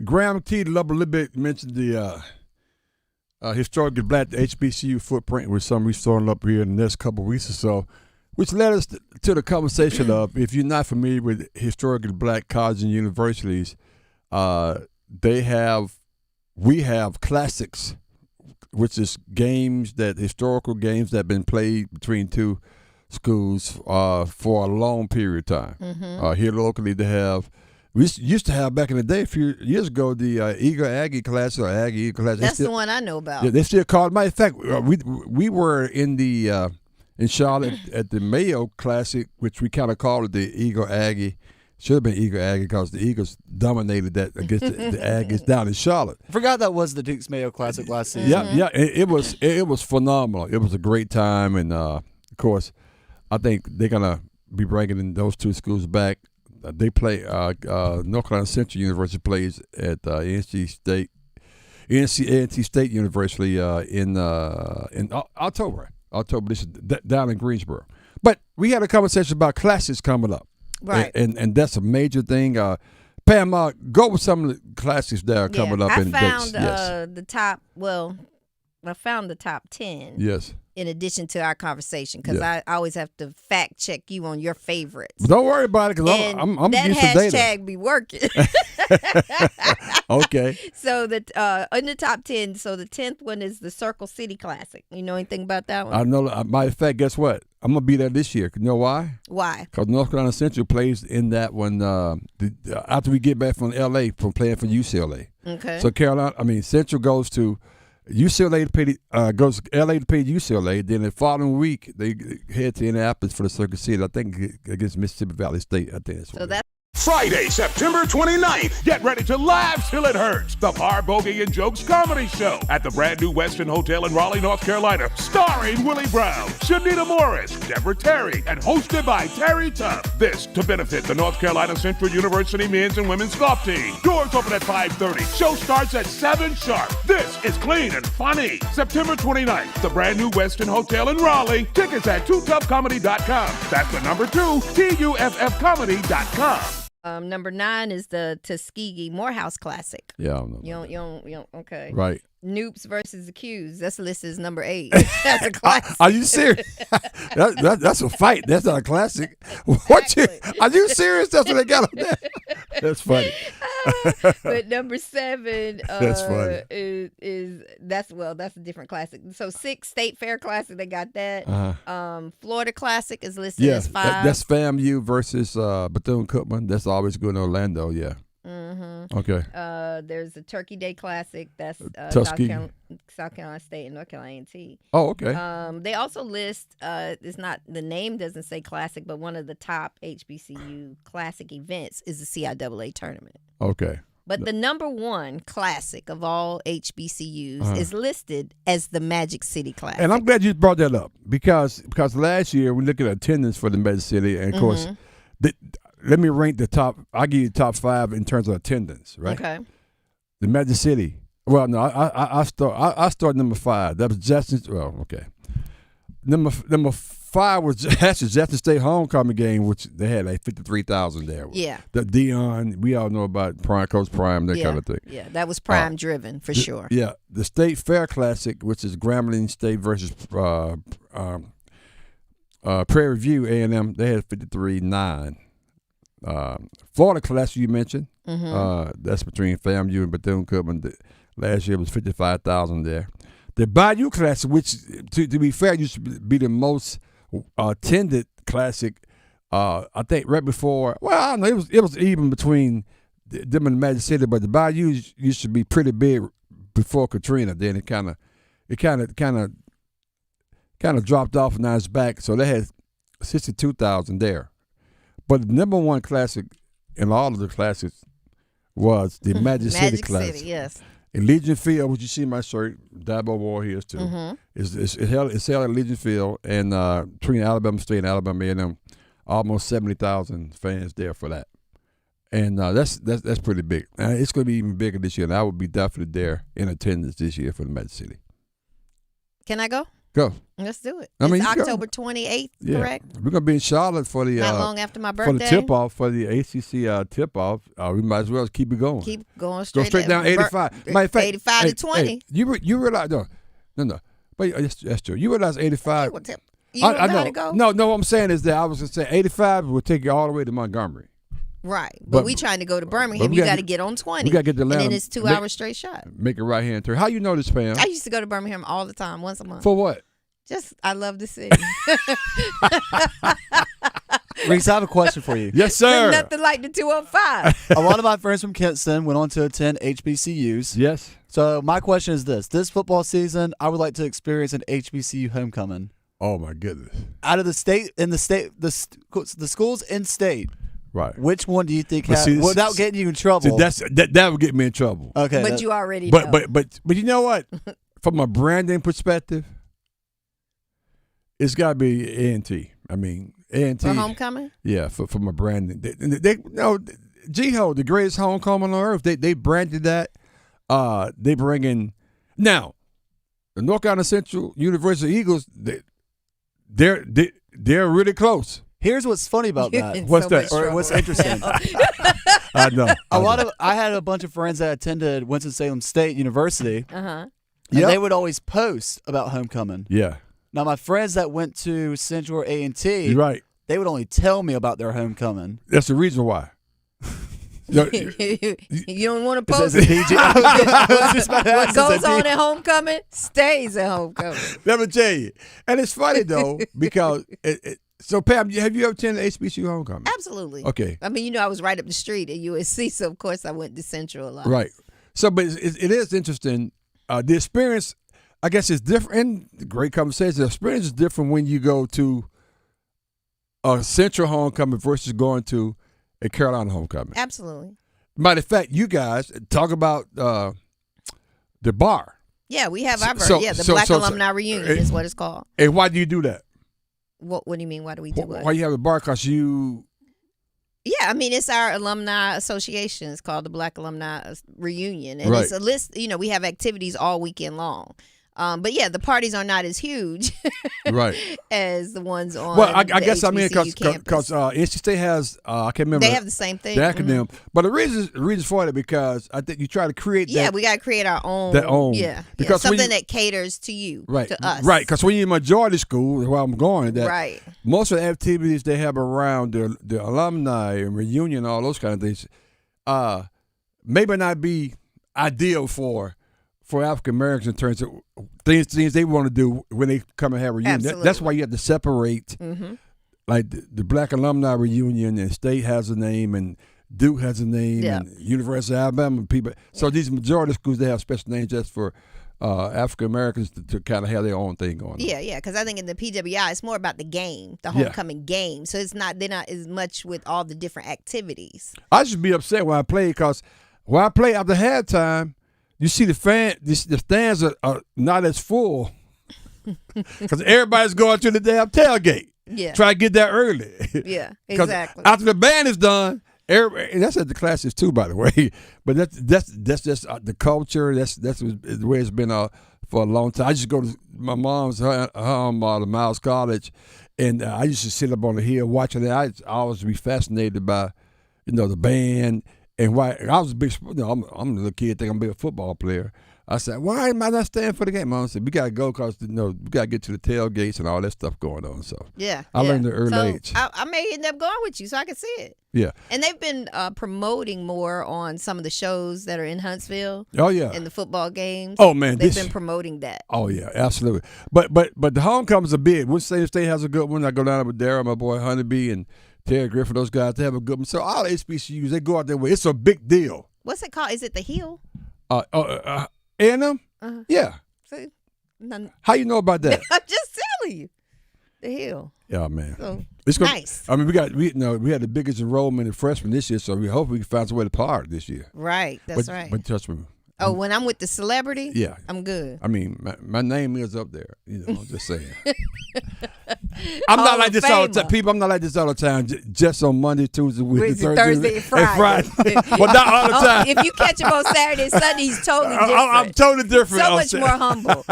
Graham teed up a little bit, mentioned the historically black HBCU footprint, which some we starting up here in the next couple of weeks or so, which led us to the conversation of, if you're not familiar with historically black colleges and universities, we have classics, which is historical games that have been played between two schools for a long period of time. Mm-hmm. Here locally, we used to have back in the day, a few years ago, the Eagle Aggie Classic or Aggie Eagle Classic. That's the one I know about. Yeah, they still call it. Matter of fact, we were in Charlotte at the Mayo Classic, which we kind of called it the Eagle Aggie. Should have been Eagle Aggie because the Eagles dominated that against the Aggies down in Charlotte. I forgot that was the Duke's Mayo Classic last season. Yeah, it was phenomenal. It was a great time, and of course, I think they're gonna be bringing in those two schools back. They play North Carolina Central University plays at NC State University in October. This is down in Greensboro. But we had a conversation about classics coming up. Right. And that's a major thing. Pam, go with some of the classics that are coming up. I found the top, I found the top 10. Yes. In addition to our conversation, because I always have to fact check you on your favorites. But don't worry about it, because I'm that getting some data. hashtag be working. Okay. So in the top 10, so the 10th one is the Circle City Classic. You know anything about that one? I know. Matter of fact, guess what? I'm gonna be there this year. You know why? Why? Because North Carolina Central plays in that one after we get back from L.A. from playing for UCLA. Okay. So Central goes to UCLA goes to LA to play UCLA. Then the following week they head to Indianapolis for the Circuit City. I think against Mississippi Valley State. I think that's what. So that's Friday, September 29th. Get ready to laugh till it hurts. The Bar Bogey and Jokes Comedy Show at the brand new Westin Hotel in Raleigh, North Carolina. Starring Willie Brown, Shanita Morris, Deborah Terry, and hosted by Terry Tubb. This to benefit the North Carolina Central University men's and women's golf team. Doors open at 5:30. Show starts at 7 sharp. This is clean and funny. September 29th, the brand new Westin Hotel in Raleigh. Tickets at 2toughcomedy.com. That's the number 2, TUFFcomedy.com. Number 9 is the Tuskegee Morehouse Classic. Yeah, I don't know. You don't, okay. Right. Noops versus Accused. That's listed as number 8. That's a classic. Are you serious? That's a fight. That's not a classic. Are you serious? That's what they got on there. That's funny. But number 7 that's funny. That's a different classic. So 6 State Fair Classic, they got that. Florida Classic is listed as 5. That's FAMU versus Bethune-Cookman. That's always good in Orlando. Yeah. Mm-hmm. Okay. There's the Turkey Day Classic. That's South Carolina State and North Carolina A&T. Oh, okay. They also list. It's not, the name doesn't say classic, but one of the top HBCU classic events is the CIAA tournament. Okay. But the number 1 classic of all HBCUs is listed as the Magic City Classic. And I'm glad you brought that up because last year we looked at attendance for the Magic City, and of course, let me rank the top. I'll give you the top 5 in terms of attendance, right? Okay. The Magic City. Well, no, I start number 5. That was Jackson. Well, okay. Number 5 was actually Jackson State homecoming game, which they had like 53,000 there. Yeah. The Dion, we all know about Coach Prime, that kind of thing. Yeah, that was Prime driven for sure. Yeah, the State Fair Classic, which is Grambling State versus Prairie View A&M, they had 53,900. Florida Classic you mentioned, that's between FAMU and Bethune-Cookman. Last year was 55,000 there. The Bayou Classic, which to be fair used to be the most attended classic, I think right before. Well, I don't know, it was even between them and the Magic City, but the Bayou used to be pretty big before Katrina. Then it kind of dropped off, and now it's back. So they had 62,000 there. But the number 1 classic in all of the classics was the Magic City Classic. City, yes. In Legion Field, which you see my shirt, Dabo War here too. It's held at Legion Field, and between Alabama State and Alabama A&M, almost 70,000 fans there for that. And that's pretty big. It's going to be even bigger this year, and I will be definitely there in attendance this year for the Magic City. Can I go? Go. Let's do it. I mean, it's you go. October 28th, Yeah. correct? We're gonna be in Charlotte for the Not long after my for the birthday. tip off for the ACC tip off. We might as well keep it going. Keep going Go straight. straight down 85. Matter of fact, 85 to 20. Hey, you realize no. But that's true. You realize 85. You don't I know know. how to go? No. What I'm saying is that I was gonna say 85 will take you all the way to Montgomery. Right. But- But we trying to go to Birmingham. we You gotta got to get- get on 20. we gotta get to And then Atlanta. it's 2 hours straight shot. Make a right hand turn. How you know this, Pam? I used to go to Birmingham all the time, once a month. For what? Just, I love the city. Reese, I have a question for you. Yes, sir. Nothing like the 205. A lot of my friends from Kinston went on to attend HBCUs. Yes. So my question is this football season, I would like to experience an HBCU homecoming. Oh my goodness. Out of the schools in state, Right. which one do you think But see, without getting you in trouble? See, that would get me in trouble. okay. But that- you already know. But you know what? From a branding perspective, it's got to be A&T. I mean, A&T. For homecoming? Yeah, from a branding. They G-Ho, the greatest homecoming on earth. They branded that. They bring in now the North Carolina Central University Eagles. They're really close. Here's what's funny about that. What's that? Or what's interesting. I know. I had a bunch of friends that attended Winston-Salem State University, Uh-huh. and Yep. they would always post about homecoming. Yeah, Now, my friends that went to Central or A&T, you're right. they would only tell me about their homecoming. That's the reason why. No, You don't want to Is post it it. PG? I was just about to What ask, goes is it on PG? at homecoming stays at homecoming. Let me tell you, and it's funny though because so Pam, have you ever attended HBCU homecoming? Absolutely. Okay, I mean, I was right up the street at USC, so of course I went to Central a lot. right. So, but it is interesting. The experience, I guess, is different. And great conversation. The experience is different when you go to a Central homecoming versus going to a Carolina homecoming. Absolutely. Matter of fact, you guys talk about the bar. Yeah, we have our So- the so- Black so- Alumni Reunion is what it's called. And why do you do that? What do you mean? Why do we do Why it? you have a bar? Because you. Yeah, I mean, it's our alumni association. It's called the Black Alumni Reunion. And Right. it's a list, we have activities all weekend long. But yeah, the parties are not as huge Right. as the ones on Well, I the guess I mean HBCU because campus. NC State has I can't remember. They have the same thing. the acronym, but the reason for it because I think you try to create Yeah, that. we got to create our own. Their own. Yeah. Because when something you- that caters to you, Right, to us. right. Because when you're in majority school, where I'm going, that Right. most of the activities they have around the alumni and reunion, all those kind of things, maybe not be ideal for African Americans in terms of things they want to do when they come and have a reunion. Absolutely. That's why you have to separate. Mm-hmm. Like the Black Alumni Reunion, and State has a name, and Duke has a name, Yeah. and University of Alabama people. So these majority schools they have special names just for African Americans to kind of have their own thing going on. Yeah, because I think in the PWI it's more about the game, the Yeah. homecoming game. So they're not as much with all the different activities. I should be upset when I play because when I play after halftime, you see the stands are not as full because everybody's going to the damn tailgate. Yeah. Try to get there early. Yeah, 'Cause exactly. After the band is done, and that's at the classes too, by the way. But that's just the culture. That's the way it's been for a long time. I just go to my mom's home, to Miles College, and I used to sit up on the hill watching it. I always be fascinated by, the band and why. I was a big, I'm a little kid, think I'm gonna be a football player. I said, why am I not staying for the game? Mom said, we got to go because, we got to get to the tailgates and all that stuff going on. So Yeah. I learned at an early So age. I may end up going with you so I can see it. Yeah. And they've been promoting more on some of the shows that are in Huntsville Oh, yeah. and the football games. Oh, man. They've been promoting that. Oh, yeah, absolutely. But the homecomings are big. Winston State has a good one. I go down there with Darryl, my boy Honeybee, and Terry Griffin, those guys, they have a good one. So all HBCUs, they go out their way. It's a big deal. What's it called? Is it the Hill? A&M? Uh-huh. Yeah. See? How you know about that? I'm just telling you. The Hill. Yeah, man. So It's gonna, nice. I mean, we had the biggest enrollment in freshmen this year, so we hope we can find some way to party this year. Right. That's right. But trust me. Oh, when I'm with the celebrity? Yeah. I'm good. I mean, my name is up there. I'm just saying. I'm Hall not like of this all the time. Famer. People, I'm not like this all the time. Just on Monday, Tuesday, Wednesday, Thursday, and Friday. Well, not all the time. If you catch him on Saturday and Sunday, he's totally different. I'm totally different. So on much Sa- more humble.